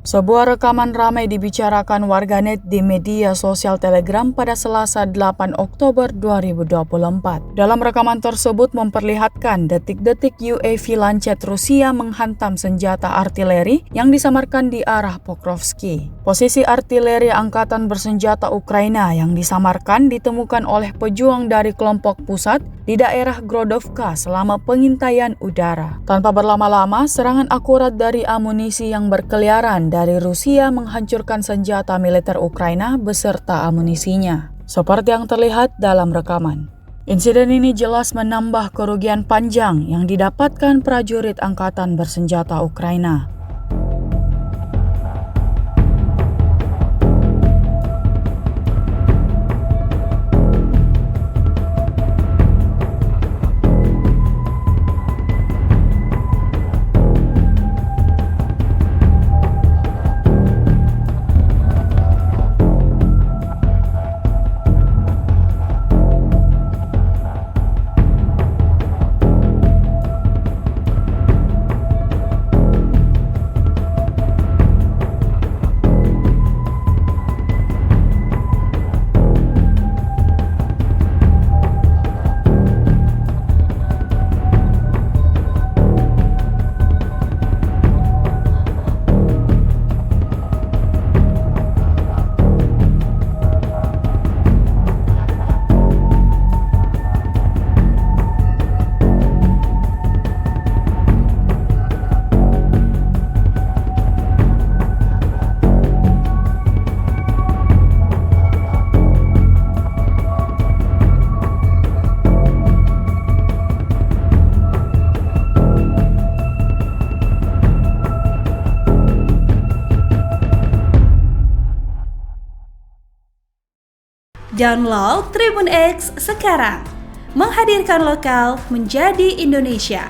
Sebuah rekaman ramai dibicarakan warganet di media sosial Telegram pada Selasa 8 Oktober 2024. Dalam rekaman tersebut memperlihatkan detik-detik UAV Lancet Rusia menghantam senjata artileri yang disamarkan di arah Pokrovsky. Posisi artileri angkatan bersenjata Ukraina yang disamarkan ditemukan oleh pejuang dari kelompok pusat di daerah Grodovka selama pengintaian udara. Tanpa berlama-lama, serangan akurat dari amunisi yang berkeliaran dari Rusia menghancurkan senjata militer Ukraina beserta amunisinya, seperti yang terlihat dalam rekaman. Insiden ini jelas menambah kerugian panjang yang didapatkan prajurit angkatan bersenjata Ukraina. Download Tribun X sekarang, menghadirkan lokal menjadi Indonesia.